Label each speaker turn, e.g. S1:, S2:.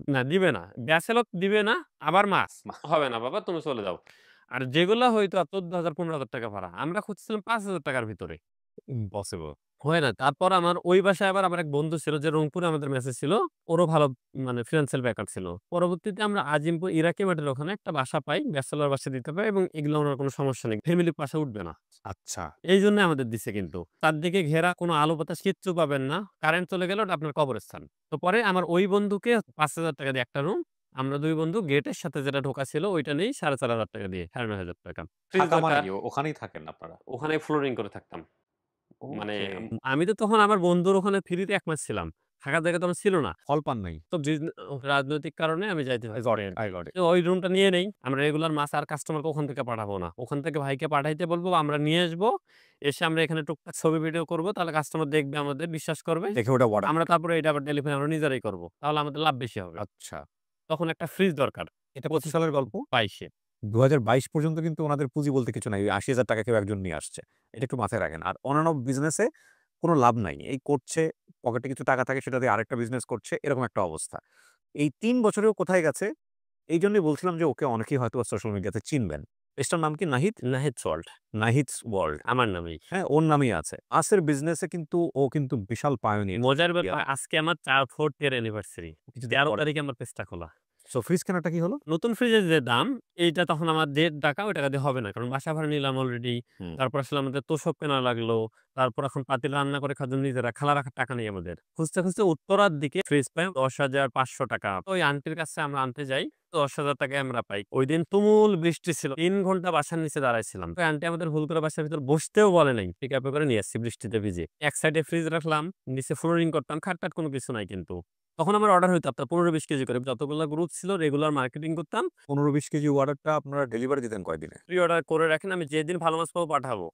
S1: না দিবে না। ব্যাচেলর দিবে না, আবার মাছ।
S2: বাহ!
S1: হবে না বাবা তুমি চলে যাও। আর যেগুলা হইতো ১৪,০০০ ৳১৫,০০০ ভাড়া। আমরা খুঁজছিলাম ৳৫,০০০ র ভিতরে।
S2: ইম্পসিবল।
S1: হয় না। তারপর ওই বাসায় আবার আমার এক বন্ধু ছিল যে রংপুরে আমাদের মেসে ছিল। ওরও ভালো ফিন্যান্সিয়াল ব্যাকআপ ছিল। পরবর্তীতে আমরা আজিমপুর ইরাকি মাঠের ওখানে একটা বাসা পাই। ব্যাচেলর বাসা দিতে পারি এবং এগুলো ওনার কোনো সমস্যা নেই। ফ্যামিলির পাশে উঠবে না।
S2: আচ্ছা।
S1: এইজন্য আমাদের দিছে কিন্তু। চারদিকে ঘেরা কোনো আলো বাতাস কিচ্ছু পাবেন না। কারেন্ট চলে গেলে ওটা আপনার কবরস্থান। তো পরে আমার ওই বন্ধুকে ৳৫,০০০ দিয়ে একটা রুম। আমরা ২ বন্ধু গেটের সাথে যেটা ঢোকা ছিল ওইটা নেই ৳৪,৫০০ দিয়ে, ৳৯,৫০০। ফ্রিজ
S2: থাকা মানে
S1: দরকার,
S2: কি? ওখানেই থাকেন আপনারা?
S1: ওখানে ফ্লোরিং করে থাকতাম। মানে
S2: ওকে।
S1: আমি তো তখন আমার বন্ধুর ওখানে ফ্রিতে ১ মাস ছিলাম। থাকার জায়গা তো আমার ছিল না।
S2: ফল পান নাই?
S1: তো রাজনৈতিক কারণে আমি যাইতে
S2: I
S1: পারছি
S2: got
S1: নাই
S2: it, I
S1: আরকি।
S2: got it.
S1: তো ওই রুমটা নিয়ে নেই। আমরা রেগুলার মাছ আর কাস্টমারকে ওখান থেকে পাঠাবো না। ওখান থেকে ভাইকে পাঠাইতে বলবো, আমরা নিয়ে আসবো। এসে আমরা এখানে টুকটাক ছবি ভিডিও করব। তাহলে কাস্টমার দেখবে আমাদের, বিশ্বাস করবে।
S2: দেখে ওটা অর্ডার
S1: আমরা
S2: করবেন।
S1: তারপরে এটা আবার ডেলিভারি আমরা নিজেরাই করব। তাহলে আমাদের লাভ বেশি হবে।
S2: আচ্ছা।
S1: তখন একটা ফ্রিজ দরকার।
S2: এটা কত
S1: ২৫
S2: সালের গল্প?
S1: ২২ এ।
S2: ২০২২ পর্যন্ত কিন্তু উনাদের পুঁজি বলতে কিছু নাই। ওই ৳৮০,০০০ কেউ একজন নিয়ে আসছে। এটা একটু মাথায় রাখেন। আর অন অ্যান্ড অফ বিজনেস এ কোন লাভ নাই। এই করছে, পকেটে কিছু টাকা থাকে সেটা দিয়ে আরেকটা বিজনেস করছে, এরকম একটা অবস্থা। এই ৩ বছরেও কোথায় গেছে? এইজন্যই বলছিলাম যে ওকে অনেকেই হয়তোবা সোশ্যাল মিডিয়াতে চিনবেন। পেজটার নাম কি নাহিদ?
S1: Nahid salt
S2: Nahid's world.
S1: আমার নামেই।
S2: হ্যাঁ, ওর নামেই আছে। আসের বিজনেসে কিন্তু ও কিন্তু বিশাল পায়োনিয়ার।
S1: মজার ব্যাপার আজকে আমার ৪th ইয়ার অ্যানিভার্সারি।
S2: কিছুদিন
S1: ১৩
S2: পরে।
S1: তারিখে আমার পেজটা খোলা।
S2: সো ফ্রিজ কেনাটা কি হলো?
S1: নতুন ফ্রিজের যে দাম, এইটা তখন আমার ৳১.৫ ওই টাকা দিয়ে হবে না। কারণ বাসা ভাড়া নিলাম অলরেডি।
S2: হুম।
S1: তারপর আসলে আমাদের তোশক কেনা লাগলো। তারপর এখন পাতিল রান্না করে খাওয়ার জন্য নিজেরা খালা রাখার টাকা নেই আমাদের। খুঁজতে, খুঁজতে উত্তরার দিকে ফ্রিজ পাই ৳১০,৫০০। ওই আন্টির কাছে আমরা আনতে যাই। ৳১০,০০০ আমরা পাই। ঐদিন তুমুল বৃষ্টি ছিল। ৩ ঘন্টা বাসার নিচে দাঁড়াইছিলাম। ওই আন্টি আমাদের ভুল করে বাসার ভিতর বসতেও বলে নাই। পিকআপে করে নিয়ে আসছি বৃষ্টিতে ভিজে। এক সাইডে ফ্রিজ রাখলাম, নিচে ফ্লোরিং করতাম। খাট-টাট কোনো কিছু নাই কিন্তু। তখন আমার অর্ডার হইতো আপনার ১৫-২০ কেজি করে। যতগুলা গ্রুপ ছিল রেগুলার মার্কেটিং করতাম।
S2: ১৫-২০ কেজি অর্ডারটা আপনারা ডেলিভারি দিতেন কয়দিনে?
S1: প্রি অর্ডার করে রাখেন। আমি যেদিন ভালো মাছ পাবো পাঠাবো।